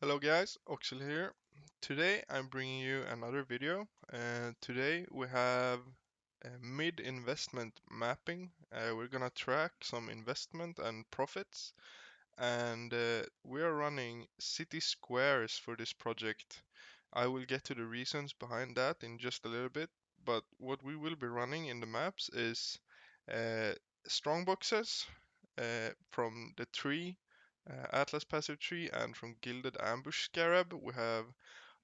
Hello guys, Oxel here. Today I'm bringing you another video, and today we have mid-investment mapping. We're gonna track some investment and profits, and we are running city squares for this project. I will get to the reasons behind that in just a little bit, but what we will be running in the maps is uh, strong boxes from the tree, Atlas passive tree, and from Gilded Ambush Scarab. We have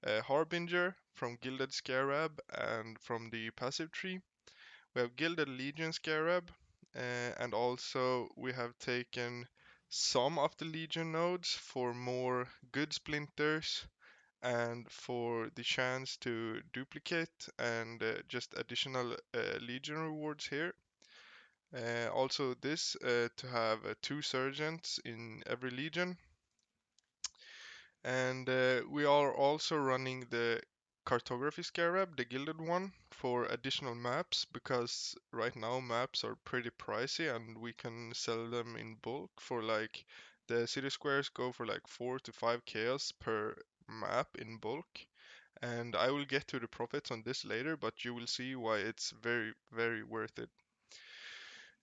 Harbinger from Gilded Scarab and from the passive tree. We have Gilded Legion Scarab, and also we have taken some of the Legion nodes for more good splinters and for the chance to duplicate and just additional Legion rewards here. Also this to have two sergeants in every legion, and we are also running the cartography scarab, the gilded one, for additional maps because right now maps are pretty pricey and we can sell them in bulk for like the city squares go for like 4 to 5 chaos per map in bulk. And I will get to the profits on this later, but you will see why it's very, very worth it.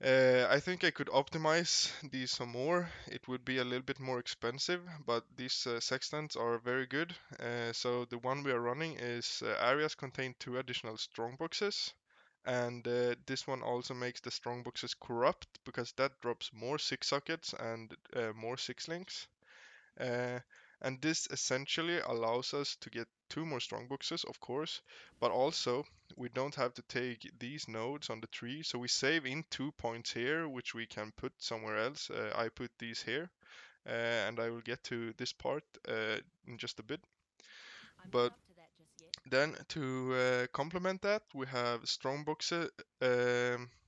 I think I could optimize these some more. It would be a little bit more expensive, but these sextants are very good. So the one we are running is areas contain two additional strong boxes, and this one also makes the strong boxes corrupt because that drops more six sockets and more six links. Uh, and this essentially allows us to get two more strong boxes, of course, but also we don't have to take these nodes on the tree, so we save in 2 points here, which we can put somewhere else. I put these here, and I will get to this part in just a bit. But then to complement that, we have strong boxes.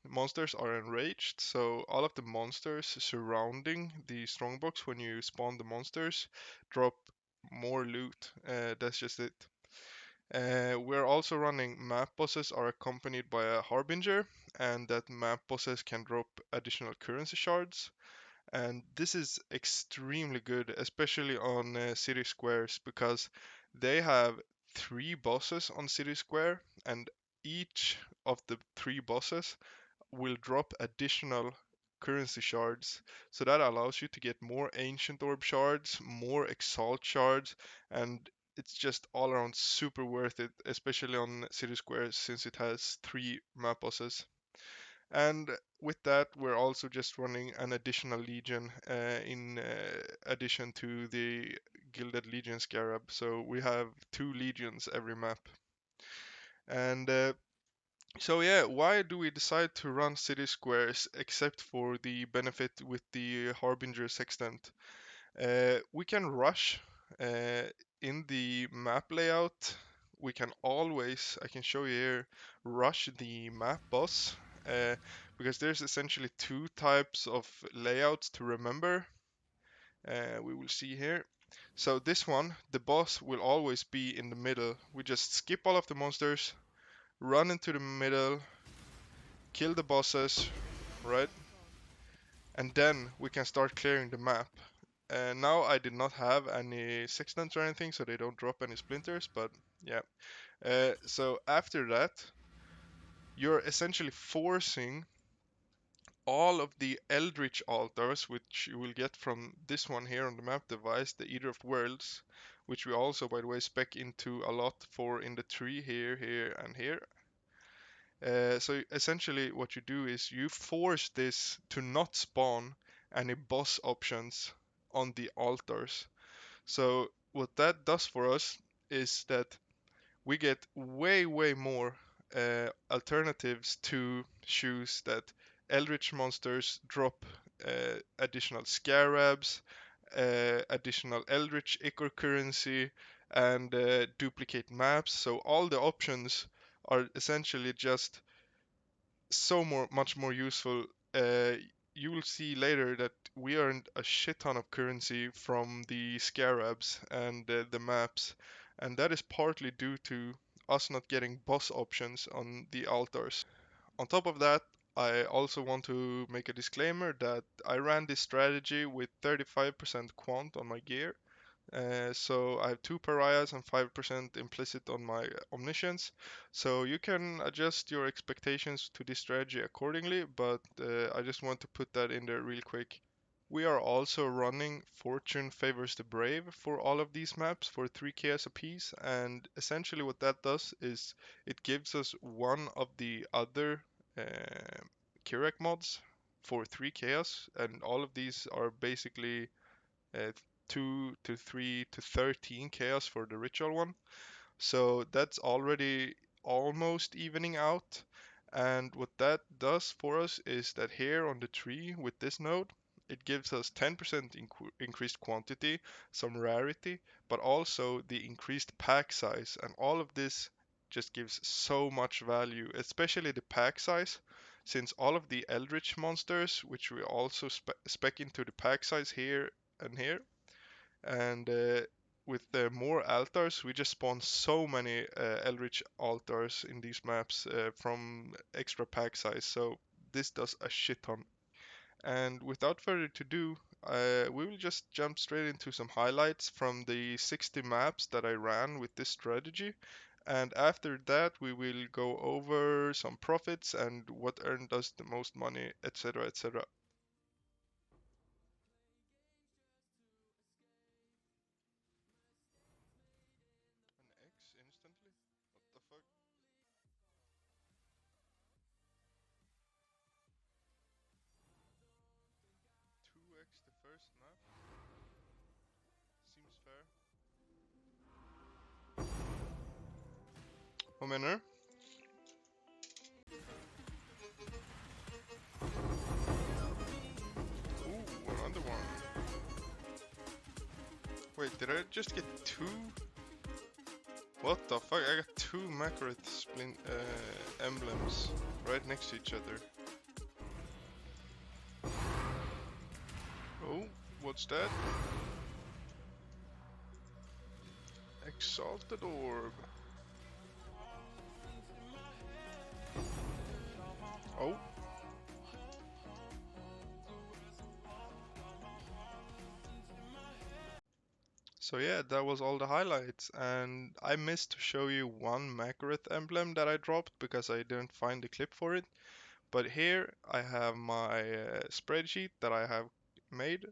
Monsters are enraged, so all of the monsters surrounding the strong box when you spawn the monsters drop more loot. That's just it. We're also running map bosses are accompanied by a harbinger, and that map bosses can drop additional currency shards. And this is extremely good, especially on city squares, because they have three bosses on city square, and each of the three bosses will drop additional currency shards. So that allows you to get more ancient orb shards, more exalt shards, and it's just all around super worth it, especially on city squares since it has three map bosses. And with that, we're also just running an additional legion in addition to the Gilded Legion Scarab. So we have two legions every map. And so yeah, why do we decide to run city squares except for the benefit with the Harbinger Sextant? We can rush uh, in the map layout. We can always, I can show you here, rush the map boss because there's essentially two types of layouts to remember. We will see here. So this one, the boss will always be in the middle. We just skip all of the monsters, run into the middle, kill the bosses, right? And then we can start clearing the map. Now I did not have any sextants or anything, so they don't drop any splinters, but yeah. So after that, you're essentially forcing all of the Eldritch altars, which you will get from this one here on the map device, the Eater of Worlds, which we also, by the way, spec into a lot for in the tree here, here, and here. So essentially what you do is you force this to not spawn any boss options on the altars. So what that does for us is that we get way, way more alternatives to shoes that Eldritch monsters drop additional scarabs, additional Eldritch Ichor currency, and duplicate maps. So all the options are essentially just much more useful. Uh, you will see later that we earned a shit ton of currency from the scarabs and the maps, and that is partly due to us not getting boss options on the altars. On top of that, I also want to make a disclaimer that I ran this strategy with 35% quant on my gear, So I have two pariahs and 5% implicit on my omniscience. So you can adjust your expectations to this strategy accordingly, but I just want to put that in there real quick. We are also running Fortune Favors the Brave for all of these maps for 3 chaos apiece, and essentially what that does is it gives us one of the other Kirac mods for 3 chaos, and all of these are basically uh, 2 to 3 to 13 chaos for the ritual one. So that's already almost evening out. And what that does for us is that here on the tree with this node, it gives us 10% increased quantity, some rarity, but also the increased pack size. And all of this just gives so much value, especially the pack size, since all of the Eldritch monsters, which we also spec into the pack size here and here, and with the more altars, we just spawn so many Eldritch altars in these maps from extra pack size. So this does a shit ton. And without further ado, we will just jump straight into some highlights from the 60 maps that I ran with this strategy. And after that, we will go over some profits and what earned us the most money, etc. etc. An X instantly? What the fuck? 2x the first map? Seems fair. Omener? Ooh, another one. Wait, did I just get two? What the fuck? I got two Makareth splint emblems right next to each other. Oh, what's that? Exalted Orb. Oh, so yeah, that was all the highlights, and I missed to show you one Makareth emblem that I dropped because I didn't find the clip for it. But here I have my spreadsheet that I have made,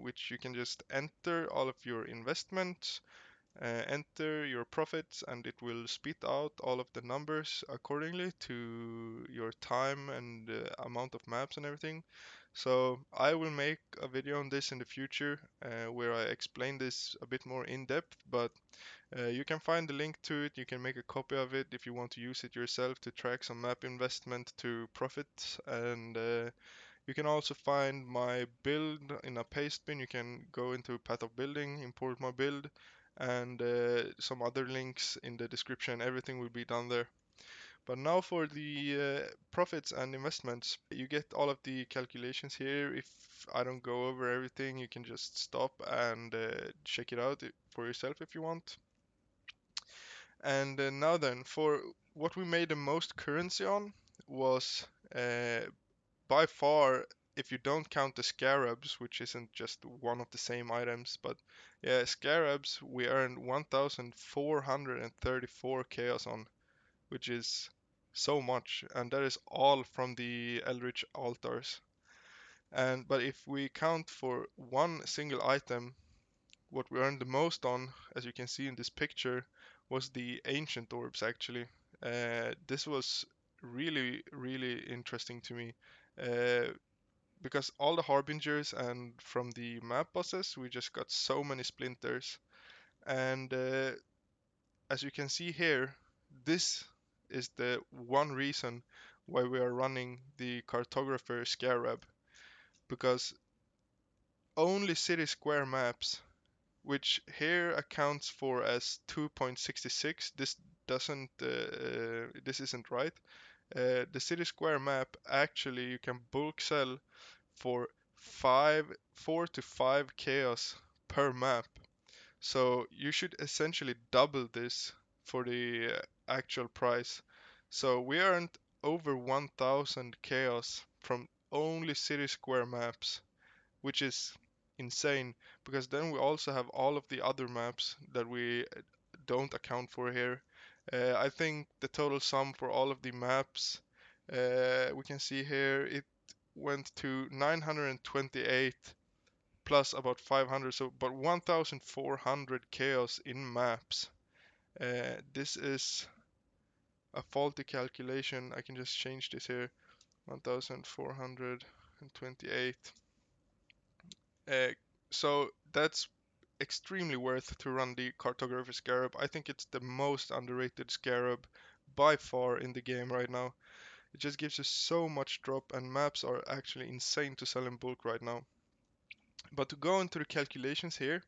which you can just enter all of your investments, enter your profits, and it will spit out all of the numbers accordingly to your time and amount of maps and everything. So I will make a video on this in the future where I explain this a bit more in depth, but you can find the link to it. You can make a copy of it if you want to use it yourself to track some map investment to profit. And you can also find my build in a pastebin. You can go into Path of Building, import my build, and some other links in the description. Everything will be down there. But now for the profits and investments, you get all of the calculations here. If I don't go over everything, you can just stop and check it out for yourself if you want. And now then, for what we made the most currency on was by far, if you don't count the scarabs, which isn't just one of the same items, but yeah, scarabs, we earned 1,434 chaos on, which is so much, and that is all from the Eldritch altars. And but if we count for one single item, what we earned the most on, as you can see in this picture, was the ancient orbs actually. This was really, really interesting to me. Uh, because all the harbingers and from the map bosses, we just got so many splinters. And as you can see here, this is the one reason why we are running the cartographer scarab, because only city square maps, which here accounts for as 2.66. This isn't right. The city square map actually you can bulk sell for 4 to 5 chaos per map. So you should essentially double this for the actual price. So we earned over 1,000 chaos from only city square maps, which is insane, because then we also have all of the other maps that we don't account for here. I think the total sum for all of the maps, we can see here, it went to 928 plus about 500, so about 1400 chaos in maps. This is a faulty calculation. I can just change this here. 1428. Uh, so that's extremely worth to run the cartography scarab. I think it's the most underrated scarab by far in the game right now. It just gives you so much drop, and maps are actually insane to sell in bulk right now. But to go into the calculations here,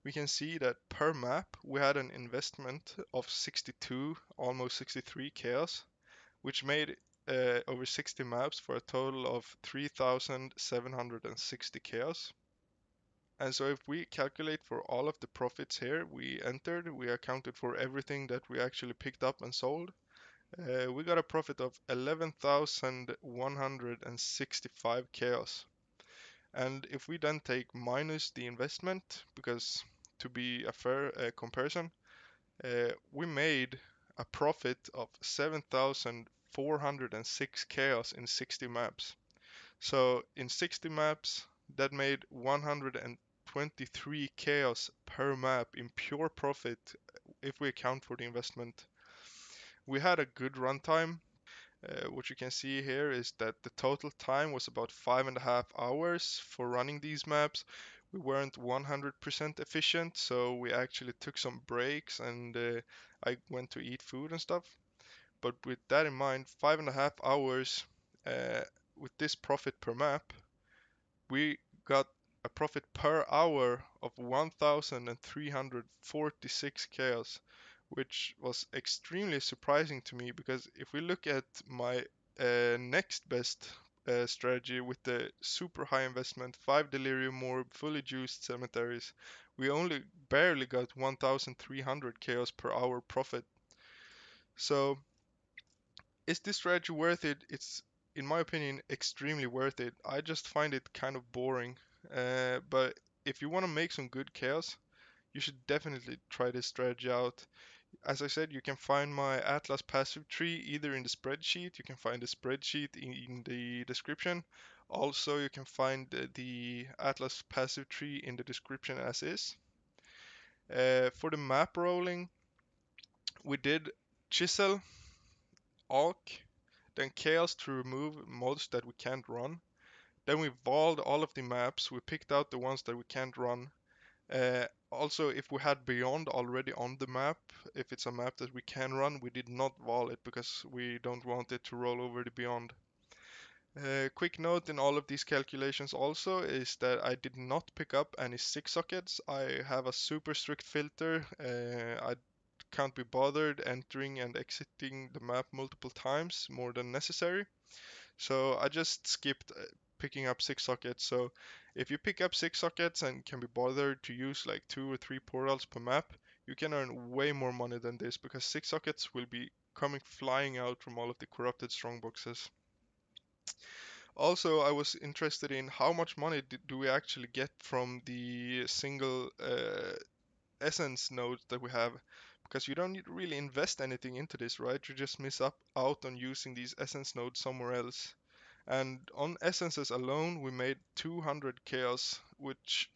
we can see that per map we had an investment of 62, almost 63 chaos, which made over 60 maps for a total of 3,760 chaos. And so if we calculate for all of the profits here we entered, we accounted for everything that we actually picked up and sold. We got a profit of 11,165 chaos. And if we then take minus the investment, because to be a fair comparison, we made a profit of 7,406 chaos in 60 maps. So in 60 maps, that made 123 chaos per map in pure profit if we account for the investment. We had a good runtime. What you can see here is that the total time was about 5.5 hours for running these maps. We weren't 100% efficient, so we actually took some breaks, and I went to eat food and stuff. But with that in mind, 5.5 hours uh, with this profit per map, we got a profit per hour of 1,346 chaos, which was extremely surprising to me, because if we look at my next best strategy with the super high investment, 5 delirium orb, fully juiced cemeteries, we only barely got 1,300 chaos per hour profit. So is this strategy worth it? It's, in my opinion, extremely worth it. I just find it kind of boring. But if you want to make some good chaos, you should definitely try this strategy out. As I said, you can find my Atlas passive tree either in the spreadsheet. You can find the spreadsheet in the description. Also, you can find the Atlas passive tree in the description as is. For the map rolling, we did Chisel, Alk, then Chaos to remove mods that we can't run. Then we volled all of the maps. We picked out the ones that we can't run. Also, if we had Beyond already on the map, if it's a map that we can run, we did not vol it because we don't want it to roll over the Beyond. Quick note in all of these calculations also is that I did not pick up any 6 sockets. I have a super strict filter. I can't be bothered entering and exiting the map multiple times more than necessary. So I just skipped picking up 6 sockets. So if you pick up 6 sockets and can be bothered to use like 2 or 3 portals per map, you can earn way more money than this, because 6 sockets will be coming flying out from all of the corrupted strongboxes. Also, I was interested in how much money do we actually get from the single essence nodes that we have, because you don't need to really invest anything into this, right? You just miss out on using these essence nodes somewhere else. And on essences alone, we made 200 chaos, which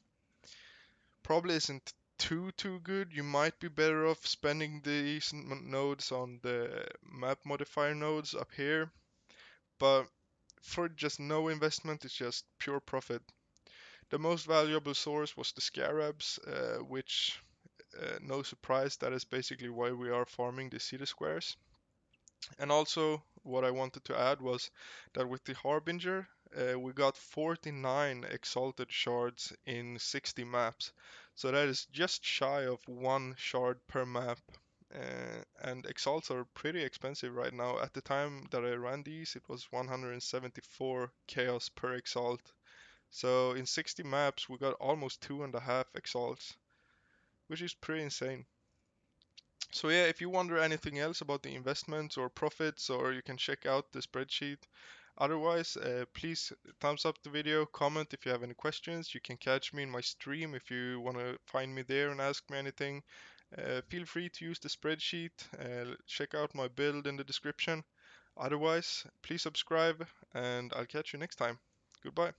probably isn't too good. You might be better off spending these nodes on the map modifier nodes up here, but for just no investment, it's just pure profit. The most valuable source was the scarabs, which, no surprise, that is basically why we are farming the city squares. And also, what I wanted to add was that with the Harbinger, we got 49 exalted shards in 60 maps. So that is just shy of 1 shard per map. And exalts are pretty expensive right now. At the time that I ran these, it was 174 chaos per exalt. So in 60 maps, we got almost 2.5 exalts, which is pretty insane. So yeah, if you wonder anything else about the investments or profits, or you can check out the spreadsheet. Otherwise, please thumbs up the video, comment if you have any questions. You can catch me in my stream if you want to find me there and ask me anything. Feel free to use the spreadsheet. Check out my build in the description. Otherwise, please subscribe and I'll catch you next time. Goodbye.